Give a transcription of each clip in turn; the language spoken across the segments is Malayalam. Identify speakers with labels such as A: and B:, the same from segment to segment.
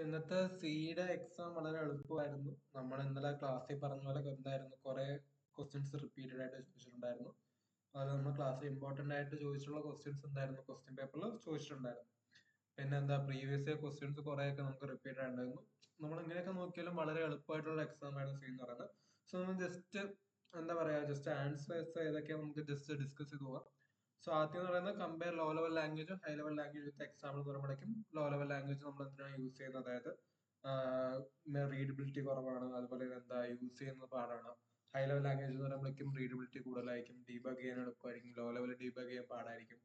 A: ഇന്നത്തെ സിയുടെ എക്സാം വളരെ എളുപ്പമായിരുന്നു. നമ്മൾ ഇന്നലെ ക്ലാസ്സിൽ പറഞ്ഞ പോലെ എന്തായിരുന്നു, കുറെ ക്വസ്റ്റ്യൻസ് റിപ്പീറ്റഡ് ആയിട്ട് ചോദിച്ചിട്ടുണ്ടായിരുന്നു. അത് നമ്മൾ ക്ലാസ്സിൽ ഇമ്പോർട്ടന്റ് ആയിട്ട് ചോദിച്ചിട്ടുള്ള ക്വസ്റ്റ്യൻസ് എന്തായിരുന്നു, ക്വസ്റ്റ്യൻ പേപ്പറിൽ ചോദിച്ചിട്ടുണ്ടായിരുന്നു. പിന്നെ എന്താ, പ്രീവിയസ് ഇയർ ക്വസ്റ്റ്യൻസ് കുറെയൊക്കെ നമുക്ക് റിപ്പീറ്റ് ആയിട്ടുണ്ടായിരുന്നു. നമ്മൾ ഇങ്ങനെയൊക്കെ നോക്കിയാലും വളരെ എളുപ്പമായിട്ടുള്ള എക്സാം ആയിരുന്നു സി എന്ന് പറയുന്നത്. സോ നമ്മൾ ജസ്റ്റ് എന്താ പറയാ, ജസ്റ്റ് ആൻസേഴ്സ് ഏതൊക്കെയാ നമുക്ക് ജസ്റ്റ് ഡിസ്കസ് ചെയ്ത് പോകാം. സോ ആദ്യം എന്ന് പറയുന്നത് കമ്പയർ ലോ ലെവൽ ലാംഗ്വേജും high level language with example എന്ന് പറയുമ്പോഴേക്കും ലോ ലെവൽ ലാംഗ്വേജ് നമ്മൾ എന്തിനാണ് യൂസ് ചെയ്യുന്നത്, അതായത് റീഡബിലിറ്റി കുറവാണ്, അതുപോലെ എന്താ യൂസ് ചെയ്യുന്നത് പാടാണ്. ഹൈ ലെവൽ ലാംഗ്വേജ് എന്ന് പറയുമ്പോഴേക്കും റീഡബിലിറ്റി കൂടുതലായിരിക്കും, ഡീബഗ് ചെയ്യാൻ എളുപ്പമായിരിക്കും. ലോ ലെവൽ ഡീബഗ് ചെയ്യാൻ പാടായിരിക്കും.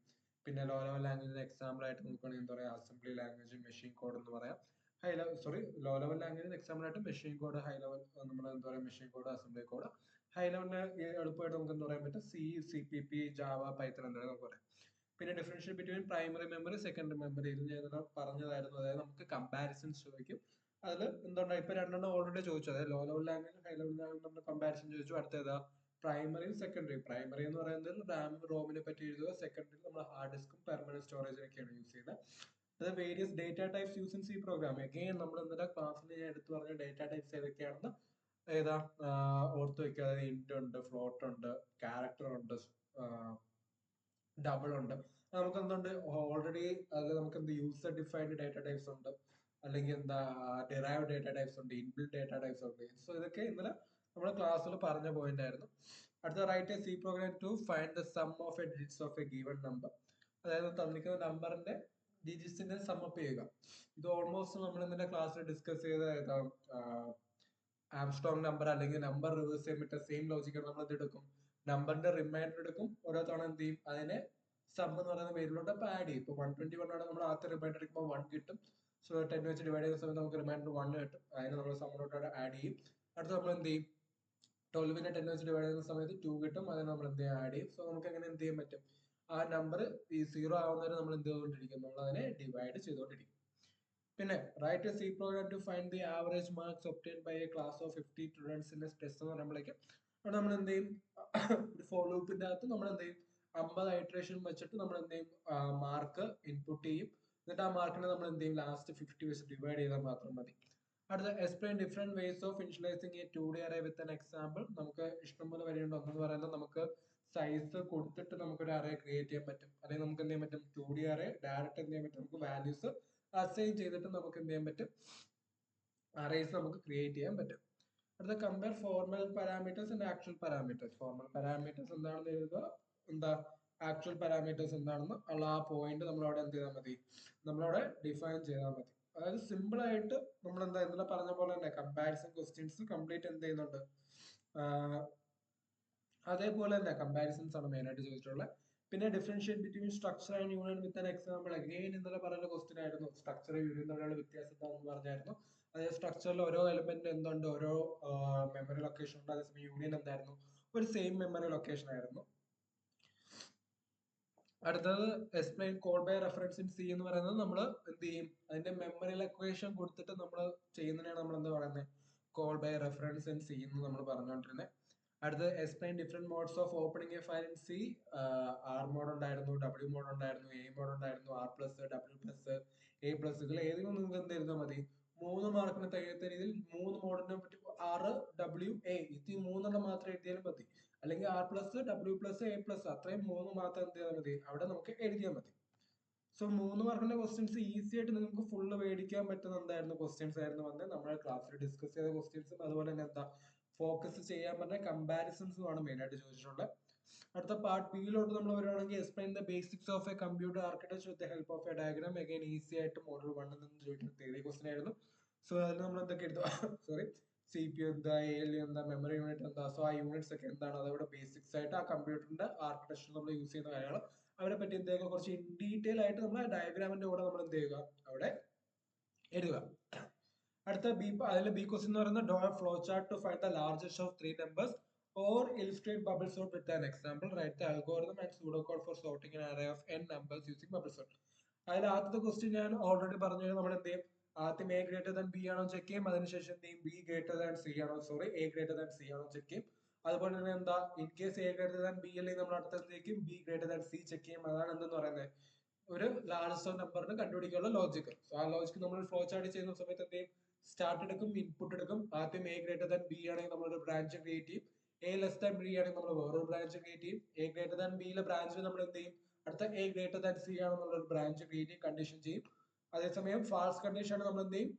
A: പിന്നെ ലോ ലെവൽ ലാംഗ്വേജിന് എക്സാമ്പിൾ ആയിട്ട് നോക്കുകയാണെങ്കിൽ എന്താ പറയാ, അസംബ്ലി ലാംഗ്വേജ്, മെഷീൻ കോഡ് എന്ന് പറയാം. ഹൈ ലെവൽ ലോ ലെവൽ ലാംഗ്വേജിന് എക്സാമ്പിൾ ആയിട്ട് മെഷീൻ കോഡ്, ഹൈ ലെവൽ നമ്മൾ എന്താ പറയുക, machine code, assembly code. High ലെവലിന് എളുപ്പമായിട്ട് നമുക്ക് എന്താ പറയാൻ പറ്റും, CPP, ജാവ, പൈത്തൺ എന്താണ് നമുക്ക് പറയാം. പിന്നെ differential between primary memory, secondary memory, ഇത് ഞാൻ പറഞ്ഞതായിരുന്നു. അതായത് നമുക്ക് കമ്പാരിസൺസ് ചോദിക്കും. അതിൽ എന്തുകൊണ്ടാണ് ഇപ്പൊ രണ്ടെണ്ണം ഓൾറെഡി ചോദിച്ചു, അതായത് low level language high level language നമ്മൾ കമ്പാരിസൺ ചോദിച്ചു. അടുത്തേതാ, പ്രൈമറിയും സെക്കൻഡറിയും. പ്രൈമറി എന്ന് പറയുന്നത് റാം റോമിനെ പറ്റി എഴുതുക, സെക്കൻഡറി നമ്മൾ ഹാർഡ് ഡിസ്കും പെർമനന്റ് സ്റ്റോറേജിനൊക്കെയാണ് യൂസ് ചെയ്യുന്നത്. അത് various data types use in C program. Again നമ്മൾ ഇന്നലെ ക്ലാസ്സിൽ ഞാൻ എടുത്തു പറഞ്ഞ ഡേറ്റ ടൈപ്സ് ഏതൊക്കെയാണെന്ന് ഏതാ ഓർത്ത് വെക്കുക. അതായത് ഇന്റ് ഉണ്ട്, ഫ്ലോട്ട് ഉണ്ട്, ക്യാരക്ടർ ഉണ്ട്, ഡബിൾ ഉണ്ട്. നമുക്ക് എന്തുണ്ട്, ഓൾറെഡി അതിൽ നമുക്ക് എന്ത് യൂസർ ഡിഫൈൻഡ് ഡേറ്റ ടൈപ്സ് ഉണ്ട്, അല്ലെങ്കിൽ എന്താ ഡിറൈവ് ഡേറ്റ ടൈപ്സ് ഉണ്ട്, ഇൻബിൽഡ് ഡേറ്റ ടൈപ്സ് ഉണ്ട്. സോ ഇതൊക്കെ ഇന്നലെ നമ്മുടെ ക്ലാസ്സിൽ പറഞ്ഞ പോയിന്റ് ആയിരുന്നു. അടുത്ത write a C program to find the sum of a digits of a given number. അതായത് തന്നിരിക്കുന്ന നമ്പറിന്റെ ഡിജിറ്റ്സിന്റെ സം അപ്പ് ചെയ്യുക. ഇത് ഓൾമോസ്റ്റ് നമ്മൾ ഇന്നലെ ക്ലാസ്സിൽ ഡിസ്കസ് ചെയ്ത ഏതാ, ആംസ്ട്രോങ് നമ്പർ അല്ലെങ്കിൽ നമ്പർ റിവേഴ്സ് ചെയ്യാൻ പറ്റുന്ന സെയിം ലോജിക്കാണ് നമ്മൾ എന്ത് എടുക്കും, നമ്പറിന്റെ റിമൈൻഡർ എടുക്കും. ഓരോ തവണ എന്ത് ചെയ്യും, അതിനെ സം എന്ന് പറയുന്ന പേരിലോട്ട് അപ്പൊ ആഡ് ചെയ്യും. ഇപ്പൊ 121 ആണ് നമ്മൾ ആദ്യത്തെ റിമൈൻഡർ എടുക്കുമ്പോൾ 1 കിട്ടും. സോ 10 വെച്ച് ഡിവൈഡ് ചെയ്യുന്ന സമയത്ത് നമുക്ക് റിമൈൻഡർ 1 കിട്ടും. അതിനെ നമ്മൾ സമ്മിലോട്ട് ആഡ് ചെയ്യും. അടുത്ത നമ്മൾ എന്ത് ചെയ്യും, 12നെ 10 വെച്ച് ഡിവൈഡ് ചെയ്യുന്ന സമയത്ത് 2 കിട്ടും. അതിനെ നമ്മൾ എന്ത് ചെയ്യും, ആഡ് ചെയ്യും. സോ നമുക്ക് എങ്ങനെ എന്ത് ചെയ്യാൻ പറ്റും, ആ നമ്പർ ഈ 0 ആവുന്നവരെ നമ്മൾ എന്ത് ചെയ്തുകൊണ്ടിരിക്കും, നമ്മൾ അതിനെ ഡിവൈഡ് ചെയ്തുകൊണ്ടിരിക്കും. പിന്നെ write a C program to find the average marks obtain by a class of 50 students in test എന്ന് പറയുമ്പോഴേക്കും അവിടെ നമ്മൾ എന്ത് ചെയ്യും, ഒരു ഫോർ ലൂപ്പിന്റെ അകത്ത് നമ്മൾ എന്ത് ചെയ്യും, 50 ഐട്രേഷൻ വെച്ചിട്ട് നമ്മൾ എന്ത് ചെയ്യും, മാർക്ക് ഇൻപുട്ട് ചെയ്യും. എന്നിട്ട് ആ മാർക്കിനെ നമ്മൾ എന്ത് ചെയ്യും, ലാസ്റ്റ് 50 വെച്ച് ഡിവൈഡ് ചെയ്താൽ മാത്രം മതി. അടുത്ത explain different ways of initialising a 2D array with an example. നമുക്ക് ഇഷ്ടംപോലെ വരെയുണ്ട്. ഒന്നെന്ന് പറയുന്നത് നമുക്ക് സൈസ് കൊടുത്തിട്ട് നമുക്കൊരു അറേ ക്രിയേറ്റ് ചെയ്യാൻ പറ്റും. അല്ലെങ്കിൽ നമുക്ക് എന്ത് ചെയ്യാൻ പറ്റും, 2D അറേ ഡയറക്റ്റ് എന്ത് ചെയ്യാൻ പറ്റും, നമുക്ക് വാല്യൂസ് അസൈൻ ചെയ്തിട്ട് നമുക്ക് എന്ത് ചെയ്യാൻ പറ്റും, അറേസ് നമുക്ക് ക്രിയേറ്റ് ചെയ്യാൻ പറ്റും. അടുത്ത compare formal parameters and actual parameters. Formal parameters എന്താണെന്ന് എഴുതുക, എന്താ ആക്ച്വൽ പാരാമീറ്റേഴ്സ് എന്താണെന്ന് ഉള്ള ആ പോയിന്റ് നമ്മൾ അവിടെ എന്ത് ചെയ്താൽ മതി, നമ്മളവിടെ ഡിഫൈൻ ചെയ്താൽ മതി. അതായത് സിമ്പിൾ ആയിട്ട് നമ്മൾ എന്താ ഇന്നലെ പറഞ്ഞ പോലെ തന്നെ കമ്പാരിസൺ ക്വസ്റ്റ്യൻസ് കംപ്ലീറ്റ് എന്ത് ചെയ്യുന്നുണ്ട്, അതേപോലെ തന്നെ കമ്പാരിസൺസ് ആണ് മെയിൻ ആയിട്ട് ചോദിച്ചിട്ടുള്ളത്. പിന്നെ differentiate between structure and union with an example. Again ഇന്നലെ പറയുന്ന ക്വസ്റ്റ്യൻ ആയിരുന്നു, സ്ട്രക്ചർ യൂണിയൻ തമ്മിലുള്ള വ്യത്യാസം എന്താണെന്ന് പറഞ്ഞായിരുന്നു. അതായത് സ്ട്രക്ചറിൽ ഓരോ എലിമെന്റ് എന്തുണ്ട്, ഓരോ മെമ്മറി ലൊക്കേഷൻ ഉണ്ട്. അതേസമയം യൂണിയൻ എന്തായിരുന്നു, ഒരു സെയിം മെമ്മറി ലൊക്കേഷൻ ആയിരുന്നു. അടുത്തത് explain code by reference in C എന്ന് പറയുന്നത് നമ്മൾ എന്ത് ചെയ്യും, അതിന്റെ മെമ്മറി ലൊക്കേഷൻ കൊടുത്തിട്ട് നമ്മൾ ചെയ്യുന്നതിനാണ് നമ്മൾ എന്താ പറയുന്നത്, code by reference in C എന്ന് നമ്മൾ പറഞ്ഞുകൊണ്ടിരുന്നത്. അടുത്തത് explain different modes of opening a file in C. R mode ഉണ്ടായിരുന്നു, W മോഡ് ഉണ്ടായിരുന്നു, എ മോഡ് ഉണ്ടായിരുന്നു, R+, W+, A+. ഇതിൽ ഏതെങ്കിലും നിങ്ങൾക്ക് എന്ത് എഴുതാൻ മതി, 3 മാർക്കിന് തികയുന്ന രീതിയിൽ 3 മോഡിനെ പറ്റി R, W, A ഈ 3 മാത്രം എഴുതിയാലും മതി. അല്ലെങ്കിൽ R+, W+, A+, അത്രയും 3 മാത്രം എന്ത് ചെയ്താൽ മതി, അവിടെ നമുക്ക് എഴുതിയാൽ മതി. സോ 3 മാർക്കിന്റെ ക്വസ്റ്റ്യൻസ് ഈസി ആയിട്ട് നിങ്ങൾക്ക് ഫുള്ള് മേടിക്കാൻ പറ്റുന്ന എന്തായിരുന്നു ക്വസ്റ്റ്യൻസ് ആയിരുന്നു വന്നത്. നമ്മുടെ ക്ലാസ്സിൽ ഡിസ്കസ് ചെയ്ത ക്വസ്റ്റ്യൻസും അതുപോലെ തന്നെ എന്താ ഫോക്കസ് ചെയ്യാൻ പറഞ്ഞ കമ്പാരിസൺസും ആണ് മെയിൻ ആയിട്ട് ചോദിച്ചിട്ടുള്ളത്. അടുത്ത പാർട്ട് ബിയിലോട്ട് നമ്മൾ വരുവാണെങ്കിൽ explain the basics of A computer architecture with help of A diagram. Again easy ആയിട്ട് മോഡൽ 1 നിന്ന് ചോദിക്കുന്ന തിയറി ക്വസ്റ്റ്യൻ ആയിരുന്നു. സോ അതിൽ നമ്മൾ എന്തൊക്കെ എടുത്തു, സോറി, CPU എന്താ, ALU എന്താ, മെമ്മറി യൂണിറ്റ് എന്താ, സോ ആ യൂണിറ്റ്സ് ഒക്കെ എന്താണ്, അതവിടെ ബേസിക്സ് ആയിട്ട് ആ കമ്പ്യൂട്ടറിന്റെ ആർക്കിടെക്ചർ നമ്മൾ യൂസ് ചെയ്യുന്ന കാര്യങ്ങൾ അവരെ പറ്റി എന്ത് ചെയ്യുക, കുറച്ച് ഇൻ ഡീറ്റെയിൽ ആയിട്ട് നമ്മൾ ഡയഗ്രാമിന്റെ കൂടെ നമ്മൾ എന്ത് ചെയ്യുക, അവിടെ എഴുതുക. അടുത്ത ബി, അതിൽ ബി ക്വസ്റ്റ്യൻ എന്ന് പറയുന്നത് draw flow chart to find the largest of 3 numbers or illustrate bubble sort with an example. Write the algorithm and pseudo code for sorting an array of n numbers using bubble sort. അതിൽ ആദ്യത്തെ ക്വസ്റ്റ്യൻ ഞാൻ ഓൾറെഡി പറഞ്ഞു, നമ്മൾ എന്ത് ചെയ്യും, ആദ്യം A ഗ്രേറ്റർ ദാൻ B ആണോ ചെക്ക് ചെയ്യും. അതിനുശേഷം എന്ത് ചെയ്യും, B ഗ്രേറ്റർ ദാൻ C ആണോ, sorry, A greater than C ആണോ ചെക്ക് ചെയ്യും. അതുപോലെ തന്നെ എന്താ, in case A greater than B അല്ലെങ്കിൽ നമ്മൾ അടുത്ത എന്ത് ചെയ്യും, B greater than C check ചെയ്യും. അതാണ് എന്തെന്ന് പറയുന്നത്, ഒരു ലാർജസ്റ്റ് നമ്പറിന് കണ്ടുപിടിക്കാനുള്ള ലോജിക്. സോ ആ ലോജിക് നമ്മൾ ഫ്ലോ ചാർട്ട് ചെയ്യുന്ന സമയത്ത് എന്ത് ചെയ്യും? സ്റ്റാർട്ട് എടുക്കും, ഇൻപുട്ട് എടുക്കും. ആദ്യം എ ഗ്രേറ്റർ ദാൻ ബി ആണെങ്കിൽ നമ്മളൊരു ബ്രാഞ്ച് ക്രിയേറ്റ് ചെയ്യും. എ ലെസ് ദാൻ ബി ആണെങ്കിൽ നമ്മൾ വേറൊരു ബ്രാഞ്ച് ക്രിയേറ്റ് ചെയ്യും. എ ഗ്രേറ്റർ ദാൻ ബിയിലെ ബ്രാഞ്ചിൽ നമ്മൾ എന്ത് ചെയ്യും? അടുത്ത എ ഗ്രേറ്റർ ദാൻ സി ആണെന്നുള്ള ഒരു ബ്രാഞ്ച് ക്രിയേറ്റ് ചെയ്യും, കണ്ടീഷൻ ചെയ്യും. അതേസമയം ഫാൾസ് കണ്ടീഷൻ ആണ് നമ്മൾ എന്ത് ചെയ്യും?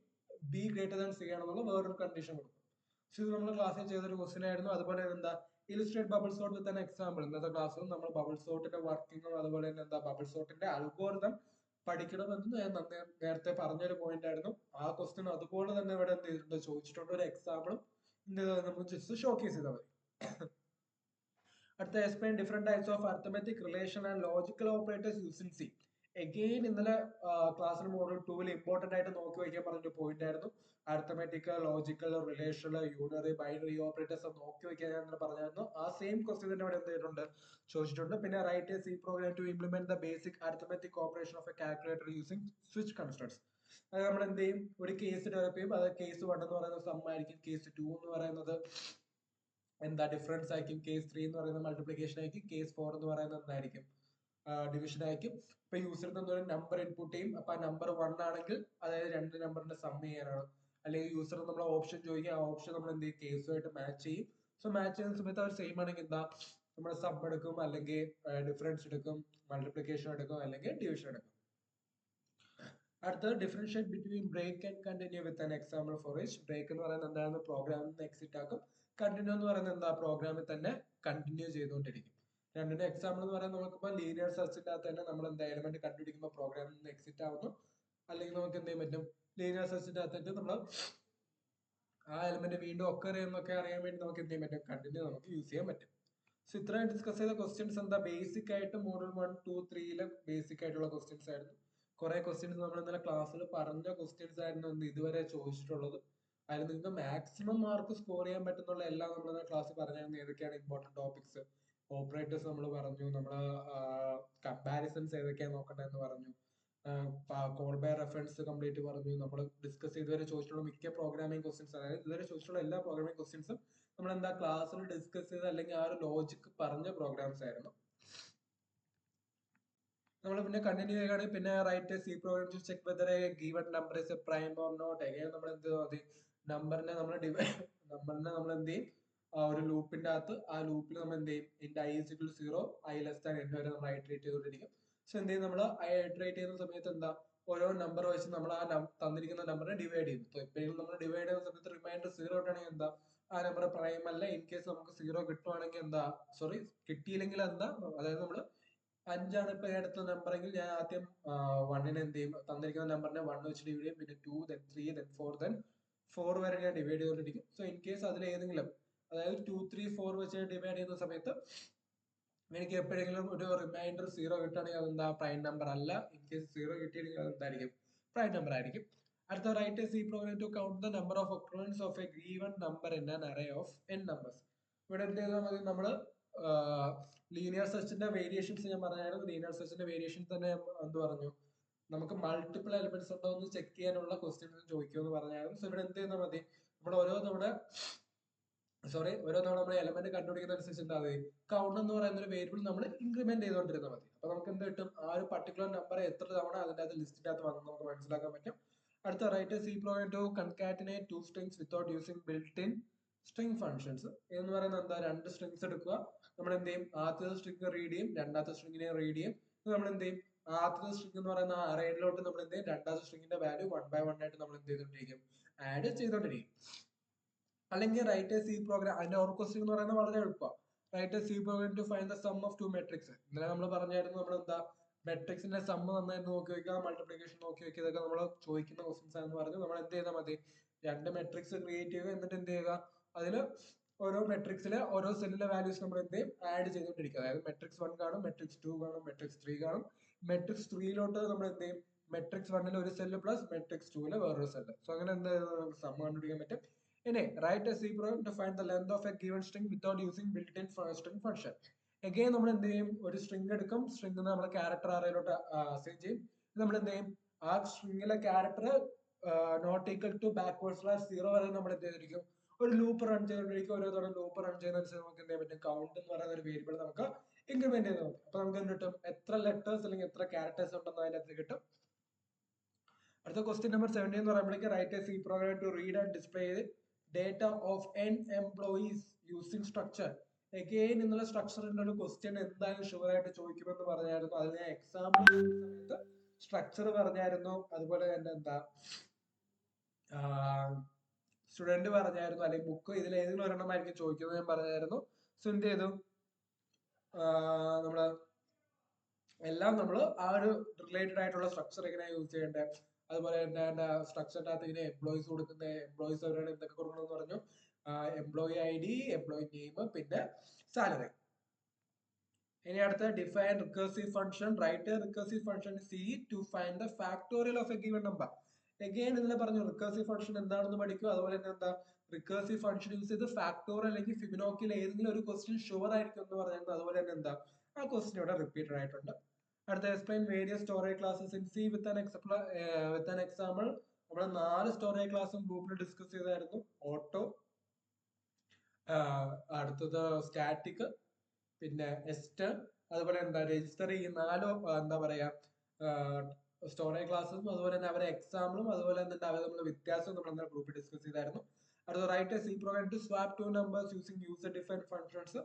A: ബി ഗ്രേറ്റർ ദാൻ സി ആണെന്നുള്ള വേറൊരു കണ്ടീഷൻ കൊടുക്കും. സോ ഇത് നമ്മൾ ക്ലാസ്സിൽ ചെയ്തൊരു ക്വസ്റ്റ്യൻ ആയിരുന്നു. അതുപോലെ എന്താ illustrate bubble sort with an example. ഇന്നത്തെ ക്ലാസ്സിൽ നമ്മൾ ബബിൾ സോർട്ടിന്റെ വർക്കിങ്ങും അതുപോലെ തന്നെ എന്താ ബബിൾ സോർട്ടിന്റെ അൽഗോരിതം പഠിക്കണമെന്ന് ഞാൻ നേരത്തെ പറഞ്ഞൊരു പോയിന്റ് ആയിരുന്നു. ആ ക്വസ്റ്റ്യൻ അതുപോലെ തന്നെ ഇവിടെ എന്ത് ചെയ്തിട്ടുണ്ട്, ചോദിച്ചിട്ടുണ്ട്. ഒരു എക്സാമ്പിളും എന്ത് ചെയ്താൽ നമുക്ക് ജസ്റ്റ് ഷോക്കേസ് ചെയ്താൽ മതി. അടുത്ത explain different types of arithmetic relation and logical operators using C. Again ഇന്നലെ ക്ലാസ്സിൽ മോഡൽ 2 ഇമ്പോർട്ടന്റ് ആയിട്ട് നോക്കി വയ്ക്കാൻ പറഞ്ഞൊരു പോയിന്റ് ആയിരുന്നു. Arithmetic, logical, relational, unary, binary operators നോക്കി വയ്ക്കാൻ ഞാൻ ഇന്നലെ പറഞ്ഞായിരുന്നു. ആ സെയിം ക്വസ്റ്റ്യൻ തന്നെ ഇവിടെ എന്ത് ചെയ്തിട്ടുണ്ട്, ചോദിച്ചിട്ടുണ്ട്. പിന്നെ write a C program to implement the basic arithmetic operation of a calculator using switch constructs. അത് നമ്മൾ എന്ത് ചെയ്യും? ഒരു കേസ് ഡെവലപ്പ് ചെയ്യും. അത് കേസ് 1 എന്ന് പറയുന്നത് സം ആയിരിക്കും, കേസ് 2 എന്ന് പറയുന്നത് എന്താ ഡിഫറൻസ് ആയിരിക്കും, കേസ് 3 എന്ന് പറയുന്നത് മൾട്ടിപ്ലിക്കേഷൻ ആയിരിക്കും, കേസ് 4 എന്ന് പറയുന്നത് എന്തായിരിക്കും, ഡിവിഷൻ ആയിരിക്കും. ഇപ്പൊ യൂസർ ഒരു നമ്പർ ഇൻപുട്ട് ചെയ്യും. അപ്പൊ ആ നമ്പർ 1 ആണെങ്കിൽ അതായത് രണ്ട് നമ്പറിന്റെ സം ചെയ്യാനാണ്. അല്ലെങ്കിൽ യൂസർ നമ്മൾ ഓപ്ഷൻ ചോദിക്കും, ആ ഓപ്ഷൻ നമ്മൾ എന്ത് ചെയ്യും? കേസുമായിട്ട് മാച്ച് ചെയ്യും. സോ മാച്ച് ചെയ്യുന്ന സമയത്ത് അവർ സെയിം ആണെങ്കിൽ എന്താ നമ്മൾ സം എടുക്കും, അല്ലെങ്കിൽ ഡിഫറൻസ് എടുക്കും, മൾട്ടിപ്ലിക്കേഷൻ എടുക്കും, അല്ലെങ്കിൽ ഡിവിഷൻ എടുക്കും. അടുത്തത് differentiate between break and continue with an example for each. Break എന്ന് പറയുന്നത് എന്താണ്? പ്രോഗ്രാമിൽ നിന്ന് എക്സിറ്റ് ആക്കും. കണ്ടിന്യൂ എന്ന് പറയുന്നത് എന്താ? പ്രോഗ്രാമിൽ തന്നെ കണ്ടിന്യൂ ചെയ്തുകൊണ്ടിരിക്കും. രണ്ടിന്റെ എക്സാമ്പിൾ എന്ന് പറയുന്നത് നമുക്കിപ്പോൾ ലീനിയർ സെർച്ചിന്റെ അകത്ത് തന്നെ നമ്മൾ എന്താ എലിമെന്റ് കണ്ടുപിടിക്കുമ്പോൾ പ്രോഗ്രാമിൽ നിന്ന് എക്സിറ്റ് ആവുന്നു. അല്ലെങ്കിൽ നമുക്ക് എന്ത് ചെയ്യാൻ പറ്റും? ലീനിയർ സെർച്ചിന്റെ അകത്തിട്ട് നമ്മൾ ആ എലിമെന്റ് വീണ്ടും ഒക്കർ ചെയ്യുന്നൊക്കെ അറിയാൻ വേണ്ടി നമുക്ക് എന്ത് ചെയ്യാൻ പറ്റും? കണ്ടിന്യൂ നമുക്ക് യൂസ് ചെയ്യാൻ പറ്റും. സോ ഇത്രയും ഡിസ്കസ് ചെയ്ത ക്വസ്റ്റ്യൻസ് എന്താ ബേസിക് ആയിട്ട് മോഡൽ 1, 2, 3 ബേസിക് ആയിട്ടുള്ള ക്വസ്റ്റ്യൻസ് ആയിരുന്നു. കുറെ ക്വസ്റ്റ്യൻസ് നമ്മൾ ഇന്നലെ ക്ലാസ്സിൽ പറഞ്ഞ ക്വസ്റ്റ്യൻസ് ആയിരുന്നു ഇതുവരെ ചോദിച്ചിട്ടുള്ളത്. അതിൽ നിങ്ങൾക്ക് മാക്സിമം മാർക്ക് സ്കോർ ചെയ്യാൻ പറ്റുന്നുള്ള എല്ലാം നമ്മൾ ക്ലാസ്സിൽ പറഞ്ഞായിരുന്നു. ഏതൊക്കെയാണ് ഇമ്പോർട്ടന്റ് ടോപ്പിക്സ്, ഓപ്പറേറ്റേഴ്സ് നമ്മൾ പറഞ്ഞു, നമ്മൾ കമ്പാരിസൺസ് ഏതൊക്കെയാണ് നോക്കേണ്ടതെന്ന് പറഞ്ഞു, കോൾ ബൈ റെഫറൻസ് കംപ്ലീറ്റ് പറഞ്ഞു. നമ്മൾ ഡിസ്കസ് ഇതുവരെ ചോദിച്ചിട്ടുള്ള മിക്ക പ്രോഗ്രാമിംഗ് ക്വസ്റ്റ്യൻസ്, അതായത് ഇതുവരെ ചോദിച്ചിട്ടുള്ള എല്ലാ പ്രോഗ്രാമിംഗ് ക്വസ്റ്റ്യൻസും നമ്മൾ എന്താ ക്ലാസ്സിൽ ഡിസ്കസ് ചെയ്ത് അല്ലെങ്കിൽ ആ ഒരു ലോജിക് പറഞ്ഞ പ്രോഗ്രാംസ് ആയിരുന്നു. നമ്മൾ പിന്നെ കണ്ടിന്യൂ ചെയ്യുകയാണെങ്കിൽ പിന്നെ write C program to check whether a given number is a prime or not. എങ്ങനെ നമ്മൾ എന്ത് മതി? നമ്പറിനെ നമ്മൾ എന്ത് ചെയ്യും? ഒരു ലൂപ്പിന്റെ അകത്ത് ആ ലൂപ്പിൽ നമ്മൾ എന്ത് ചെയ്യും? ഇന്റെ I is equal 0, I less than n വരെ നമ്മൾ ഐട്രേറ്റ് ചെയ്തുകൊണ്ടിരിക്കും. സോ എന്ത് ചെയ്യും? നമ്മൾ ഐട്രേറ്റ് ചെയ്യുന്ന സമയത്ത് എന്താ ഓരോ നമ്പർ വെച്ച് നമ്മൾ ആ തന്നിരിക്കുന്ന നമ്പറിനെ ഡിവൈഡ് ചെയ്യും. സോ എപ്പോഴും നമ്മൾ ഡിവൈഡ് ചെയ്യുന്ന സമയത്ത് റിമൈൻഡർ 0 ആണെങ്കിൽ എന്താ ആ നമ്പർ പ്രൈം അല്ല. ഇൻ കേസ് നമുക്ക് 0 കിട്ടുവാണെങ്കിൽ എന്താ, സോറി കിട്ടിയില്ലെങ്കിൽ എന്താ, അതായത് നമ്മൾ 5 ഇപ്പൊ എടുത്ത നമ്പർ എങ്കിൽ ഞാൻ ആദ്യം 1 എന്ത് ചെയ്യും? തന്നിരിക്കുന്ന നമ്പറിനെ 1 വെച്ച് ഡിവൈഡ് ചെയ്യും. പിന്നെ 2, then 3, then 4, then 4 വരെ ഞാൻ ഡിവൈഡ് ചെയ്തുകൊണ്ടിരിക്കും. സോ ഇൻ കേസ് അതിൽ ഏതെങ്കിലും, അതായത് 2, 3, 4 വെച്ച് ഡിവൈഡ് ചെയ്യുന്ന സമയത്ത് എനിക്ക് എപ്പോഴെങ്കിലും ഒരു റിമൈൻഡർ 0 കിട്ടുകയാണെങ്കിൽ അതെന്താ പ്രൈം നമ്പർ അല്ല. ഇൻ കേസ് 0 കിട്ടിയില്ലെങ്കിൽ അത് എന്തായിരിക്കും? പ്രൈം നമ്പർ ആയിരിക്കും. അടുത്ത write C program to count the number of occurrence of a given number in an array of n numbers. ഇവിടെ എന്ത് ചെയ്താൽ മതി? നമ്മള് ലീനിയർ സെർച്ചിന്റെ വേരിയേഷൻസ് ഞാൻ പറഞ്ഞായിരുന്നു. ലീനിയർ സെർച്ചിന്റെ വേരിയേഷൻസ് തന്നെ എന്ത് പറഞ്ഞു? നമുക്ക് മൾട്ടിപ്പിൾ എലിമെന്റ്സ് ഉണ്ടോ എന്ന് ചെക്ക് ചെയ്യാനുള്ള ക്വസ്റ്റ്യൻസ് ചോദിക്കുമെന്ന് പറഞ്ഞായിരുന്നു. സോ ഇവിടെ എന്ത് ചെയ്താൽ മതി? നമ്മൾ ഓരോ തവണ നമ്മൾ എലമെന്റ് കണ്ടുപിടിക്കുന്ന അനുസരിച്ച് എന്താ കൗണ്ട് എന്ന് പറയുന്ന ഒരു വേരിയബിൾ നമ്മൾ ഇൻക്രിമെന്റ് ചെയ്തുകൊണ്ടിരുന്നാൽ മതി. അപ്പൊ നമുക്ക് എന്ത് കിട്ടും? ആ ഒരു പർട്ടിക്കുലർ നമ്പർ എത്ര തവണ അതിന്റെ അത് ലിസ്റ്റിന്റെ അകത്ത് വന്നു നമുക്ക് മനസ്സിലാക്കാൻ പറ്റും. അടുത്ത write C program to concatenate 2 strings without using built in string functions. എന്ന് പറയുന്നത് എന്താ? 2 strings എടുക്കുക. നമ്മൾ എന്ത് ചെയ്യും? ആദ്യത്തെ സ്ട്രിംഗ് റീഡ് ചെയ്യും, രണ്ടാമത്തെ സ്ട്രിങ്ങിനെ റീഡ് ചെയ്യും. നമ്മൾ എന്ത് ചെയ്യും? ആദ്യത്തെ സ്ട്രിംഗ് എന്ന് പറയുന്ന അറേയിലോട്ട് നമ്മൾ എന്ത് ചെയ്യും? രണ്ടാമത്തെ സ്ട്രിങ്ങിന്റെ വാല്യൂ 1 by 1 ആയിട്ട് നമ്മൾ എന്ത് ചെയ്തോണ്ടിരിക്കും? ആഡ് ചെയ്തോണ്ടിരിക്കും. അല്ലെങ്കിൽ റൈറ്റ് എ സി പ്രോഗ്രാം, അതിന്റെ ഓർ ക്വസ്റ്റ്യൻ എന്ന് പറയുന്നത് വളരെ എളുപ്പമാണ്. Write a C program to find the sum of 2 matrix. ഇന്നലെ നമ്മൾ പറഞ്ഞായിരുന്നു നമ്മൾ എന്താ മെട്രിക്സിന്റെ സം നന്നായിട്ട് നോക്കി വെക്കുക, മൾട്ടിപ്ലിക്കേഷൻ നോക്കി വെക്കുക, ഇതൊക്കെ നമ്മൾ ചോദിക്കുന്ന ക്വസ്റ്റ്യൻസ് ആണെന്ന് പറഞ്ഞു. നമ്മൾ എന്ത് ചെയ്താൽ മതി? 2 മെട്രിക്സ് ക്രിയേറ്റ് ചെയ്യുക. എന്നിട്ട് എന്ത് ചെയ്യുക? അതിൽ ഓരോ മെട്രിക്സിലെ ഓരോ സെല്ലിലെ വാല്യൂസ് നമ്മൾ എന്ത് ചെയ്യും? ആഡ് ചെയ്തുകൊണ്ടിരിക്കുക. അതായത് മെട്രിക്സ് 1 കാണും, മെട്രിക്സ് 2 കാണും, മെട്രിക്സ് 3 കാണും. മെട്രിക്സ് 3 നമ്മൾ എന്ത് ചെയ്യും? മെട്രിക്സ് 1 ഒരു സെല്ല് പ്ലസ് മെട്രിക്സ് 2 വേറൊരു സെല്ല്. സോ അങ്ങനെ എന്ത് സം കണ്ടുപിടിക്കാൻ പറ്റും. ഇനി write a C program to find the length of a given string without using built in string function. Again നമ്മൾ എന്ത് ചെയ്യും? ഒരു സ്ട്രിംഗ് എടുക്കും. സ്ട്രിംഗ് നമ്മൾ ക്യാരക്ടർ അറേയിലോട്ട് അസൈൻ ചെയ്യും. നമ്മൾ എന്ത് ചെയ്യും? ആ സ്ട്രിംഗിലെ character not equal to backward slash 0 വരെ നമ്മൾ എന്ത് ചെയ്തിരിക്കും? ഒരു ലൂപ്പ് റൺ ചെയ്തുകൊണ്ടിരിക്കും. ഓരോ തവണ ലൂപ്പ് റൺ ചെയ്യുന്നതനുസരിച്ച് നമുക്ക് എന്ത് ചെയ്യാൻ പറ്റും? കൗണ്ട് എന്ന് പറയുന്ന ഒരു വേരിയബിൾ നമുക്ക് ഇൻക്രിമെന്റ് ചെയ്ത് നോക്കും. അപ്പൊ നമുക്ക് എന്ത് കിട്ടും? എത്ര ലെറ്റേഴ്സ് അല്ലെങ്കിൽ എത്ര ക്യാരക്ടേഴ്സ് ഉണ്ടെന്ന് അതിനകത്ത് കിട്ടും. അടുത്ത ക്വസ്റ്റ്യൻ നമ്പർ 17 എന്ന് പറയുമ്പോഴേക്ക് write a C program to read and display data of n employees using structure. Again എന്നുള്ള സ്ട്രക്ചറിന്റെ ഒരു ക്വസ്റ്റ്യൻ എന്തായാലും ഷുവർ ആയിട്ട് ചോദിക്കുമെന്ന് പറഞ്ഞായിരുന്നു. അതിന് എക്സാമ്പിൾ സമയത്ത് സ്ട്രക്ചർ പറഞ്ഞായിരുന്നു. അതുപോലെ തന്നെ എന്താ സ്റ്റുഡന്റ് പറഞ്ഞായിരുന്നു, അല്ലെങ്കിൽ ബുക്ക് ഇതിൽ ഏതെങ്കിലും ഒരെണ്ണമായിരിക്കും ചോദിക്കുന്നത് ഞാൻ പറഞ്ഞായിരുന്നു. സോ എന്ത് ചെയ്തു? നമ്മള് എല്ലാം നമ്മൾ ആ ഒരു റിലേറ്റഡ് ആയിട്ടുള്ള സ്ട്രക്ചർ എങ്ങനെയാണ് യൂസ് ചെയ്യേണ്ടത്, അതുപോലെ തന്നെ സ്ട്രക്ചറിന്റെ അകത്ത് ഇങ്ങനെ എംപ്ലോയീസ് കൊടുക്കുന്ന എംപ്ലോയീസ് അവരാണ് എന്തൊക്കെ കൊടുക്കണമെന്ന് പറഞ്ഞു. Employee I D, employee name, പിന്നെ സാലറി. ഇനി അടുത്ത define recursive function. Write a recursive function C to find the factorial of a given number. Again ഇന്നലെ പറഞ്ഞു റിക്കർസീവ് ഫംഗ്ഷൻ എന്താണെന്ന് പഠിക്കും. അതുപോലെ തന്നെ എന്താ റിക്കർസീവ് ഫംഗ്ഷൻ യൂസ് ചെയ്ത് ഫാക്ടോറിയൽ അല്ലെങ്കിൽ ഫിബിനോക്കിൽ ഏതെങ്കിലും ഒരു ക്വസ്റ്റ്യൻ ഷുവർ ആയിരിക്കും എന്ന് പറയുന്നത്. അതുപോലെ തന്നെ എന്താ ആ ക്വസ്റ്റ്യൻ ഇവിടെ റിപ്പീറ്റഡ് ആയിട്ടുണ്ട്. അടുത്ത explain various storage classes in C with an example. നമ്മൾ 4 സ്റ്റോറേജ് ക്ലാസ്സും ഗ്രൂപ്പിൽ ഡിസ്കസ് ചെയ്തായിരുന്നു. ഓട്ടോ, അടുത്തത് സ്റ്റാറ്റിക്, പിന്നെ എസ്റ്റർ, അതുപോലെ എന്താ രജിസ്റ്റർ. ഈ 4 എന്താ പറയാ സ്റ്റോറേജ് ക്ലാസ്സും അതുപോലെ തന്നെ അവരെ എക്സാമ്പിളും അതുപോലെ തന്നെ അവർ നമ്മൾ വ്യത്യാസവും നമ്മൾ ഗ്രൂപ്പിൽ ഡിസ്കസ് ചെയ്തായിരുന്നു. അടുത്ത write a C program to swap two numbers using user defined functions.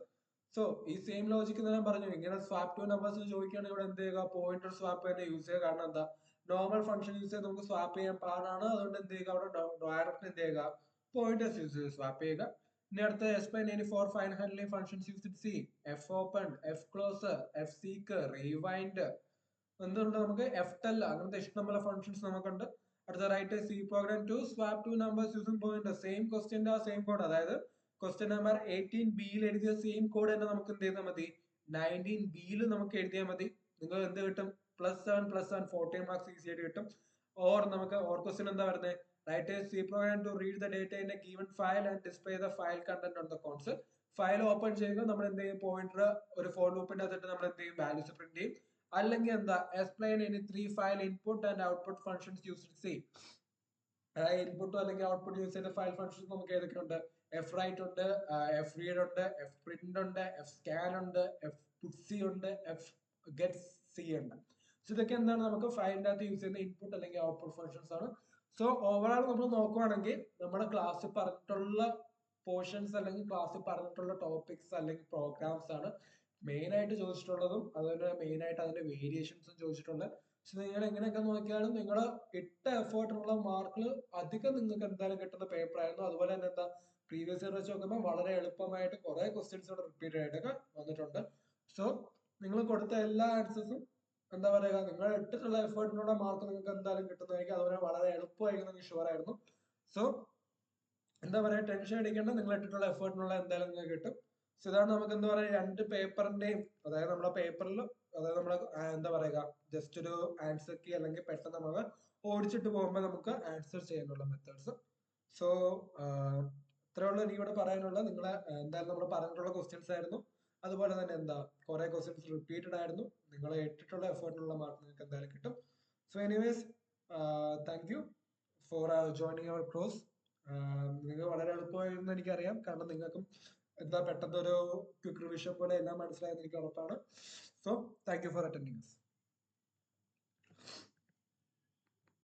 A: So ഈ സെയിം ലോജിക്ക് ഞാൻ പറഞ്ഞു, ഇങ്ങനെ സ്വാപ്പ് ടു നമ്പേഴ്സ് ചോദിക്കുകയാണെങ്കിൽ ഇവിടെ എന്ത് ചെയ്യുക? പോയിന്റർ സ്വാപ്പ് തന്നെ യൂസ് ചെയ്യുക. കാരണം എന്താ നോർമൽ ഫംഗ്ഷൻ യൂസ് ചെയ്ത് നമുക്ക് സ്വാപ്പ് ചെയ്യാൻ പാടാണ്. അതുകൊണ്ട് എന്ത് ചെയ്യുക? അവിടെ ഡയറക്റ്റ് എന്ത് ചെയ്യുക? പോയിന്റേഴ്സ് യൂസ് ചെയ്ത് സ്വാപ്പ് ചെയ്യുക. ഇനി അടുത്ത explain any four file handling functions used C. F open, F close, F seek, rewind. എന്തുണ്ട്? നമുക്ക് എഫ് ടെൽ അങ്ങനത്തെ ഇഷ്ടംപോലെ ഫംഗ്ഷൻസ് നമുക്കുണ്ട്. അടുത്ത write C program to swap two numbers using pointer. Same ക്വസ്റ്റ്യന്റെ സെയിം കോഡ്, അതായത് ക്വസ്റ്റ്യൻ നമ്പർ 18B എഴുതിയ സെയിം കോഡ് തന്നെ നമുക്ക് എന്ത് ചെയ്താൽ മതി? 19B നമുക്ക് എഴുതിയാൽ മതി. നിങ്ങൾ എന്ത് കിട്ടും? +7 +7 14 മാർക്സ് ഈസി ആയിട്ട് കിട്ടും. ഓർ നമുക്ക് ക്വസ്റ്റ്യൻ എന്താ വരുന്നത്? Write a C program to read the data in a given file and display the file content on the console. File open ചെയ്യുമ്പോൾ നമ്മൾ എന്ത് ചെയ്യും? പോയിന്റർ ഒരു ഫോർ ലൂപ്പിന്റെ അകത്തിട്ട് നമ്മൾ എന്ത് ചെയ്യും? വാല്യൂസ് പ്രിന്റ് ചെയ്യും. അല്ലെങ്കിൽ എന്താ എക്സ്പ്ലെയിൻ ഇനി 3 file input and output functions used C. അതായത് ഇൻപുട്ട് അല്ലെങ്കിൽ ഔട്ട്പുട്ട് യൂസ് ചെയ്ത ഫയൽ ഫംഗ്ഷൻസ് നമുക്ക് ഏതൊക്കെയുണ്ട്? എഫ് റൈറ്റ് ഉണ്ട്, എഫ് റീഡ് ഉണ്ട്, എഫ് പ്രിന്റ് ഉണ്ട്, എഫ് സ്കാൻ ഉണ്ട്, എഫ് പുട്സി ഉണ്ട്, എഫ് ഗെറ്റ് സി ഉണ്ട്. സോ ഇതൊക്കെ എന്താണ്? നമുക്ക് ഫയലിന്റെ അകത്ത് യൂസ് ചെയ്യുന്ന ഇൻപുട്ട് അല്ലെങ്കിൽ ഔട്ട്പുട്ട് ഫംഗ്ഷൻസ് ആണ്. സോ ഓവറോൾ നമ്മൾ നോക്കുവാണെങ്കിൽ നമ്മുടെ ക്ലാസ്സിൽ പറഞ്ഞിട്ടുള്ള പോർഷൻസ് അല്ലെങ്കിൽ ക്ലാസ്സിൽ പറഞ്ഞിട്ടുള്ള ടോപ്പിക്സ് അല്ലെങ്കിൽ പ്രോഗ്രാംസ് ആണ് മെയിൻ ആയിട്ട് ചോദിച്ചിട്ടുള്ളതും അതുപോലെ മെയിൻ ആയിട്ട് അതിന്റെ വേരിയേഷൻസും ചോദിച്ചിട്ടുണ്ട്. പക്ഷെ നിങ്ങൾ എങ്ങനെയൊക്കെ നോക്കിയാലും നിങ്ങൾ ഇട്ട എഫേർട്ടിനുള്ള മാർക്ക് അധികം നിങ്ങൾക്ക് എന്തായാലും കിട്ടുന്ന പേപ്പർ ആയിരുന്നു. അതുപോലെ തന്നെ എന്താ പ്രീവിയസ് ഇയർ വെച്ച് നോക്കുമ്പോൾ വളരെ എളുപ്പമായിട്ട് കുറെ ക്വസ്റ്റ്യൻസ് ഇവിടെ റിപ്പീറ്റ് ആയിട്ടൊക്കെ വന്നിട്ടുണ്ട്. സോ നിങ്ങൾ കൊടുത്ത എല്ലാ ആൻസേഴ്സും എന്താ പറയുക, നിങ്ങൾ ഇട്ടിട്ടുള്ള എഫേർട്ടിനുള്ള മാർക്ക് നിങ്ങൾക്ക് എന്തായാലും കിട്ടുന്നതായിരിക്കും. അതുപോലെ വളരെ എളുപ്പമായിരിക്കും നിങ്ങൾക്ക് ഷുവർ ആയിരുന്നു. സോ എന്താ പറയാ, ടെൻഷൻ അടിക്കേണ്ട, നിങ്ങൾ ഇട്ടിട്ടുള്ള എഫേർട്ടിനുള്ള എന്തായാലും നിങ്ങൾക്ക് കിട്ടും. സോ ഇതാണ് നമുക്ക് എന്താ പറയാ രണ്ട് പേപ്പറിന്റെയും, അതായത് നമ്മുടെ പേപ്പറിൽ, അതായത് നമ്മളെ എന്താ പറയുക, ജസ്റ്റ് ഒരു ആൻസർ കീ അല്ലെങ്കിൽ പെട്ടെന്ന് നമുക്ക് ഓടിച്ചിട്ട് പോകുമ്പോൾ നമുക്ക് ആൻസർ ചെയ്യാനുള്ള മെത്തേഡ്സ്. സോ ഇത്രയുള്ള എനിക്ക് ഇവിടെ പറയാനുള്ള, നിങ്ങളെ എന്തായാലും നമ്മൾ പറഞ്ഞിട്ടുള്ള ക്വസ്റ്റ്യൻസ് ആയിരുന്നു. അതുപോലെ തന്നെ എന്താ കുറെ ക്വസ്റ്റ്യൻസ് റിപ്പീറ്റഡ് ആയിരുന്നു. നിങ്ങൾ ഇട്ടിട്ടുള്ള എഫേർട്ടിനുള്ള മാർക്ക് നിങ്ങൾക്ക് എന്തായാലും കിട്ടും. So anyways thank you for joining our course. നിങ്ങൾ വളരെ എളുപ്പമായിരുന്നു എനിക്കറിയാം, കാരണം നിങ്ങൾക്കും എന്താ പെട്ടെന്ന് ഒരു ക്വിക്ക് റിവിഷൻ പോലെ എല്ലാം മനസ്സിലായെന്ന് എനിക്ക് ഉറപ്പാണ്. So thank you four attending.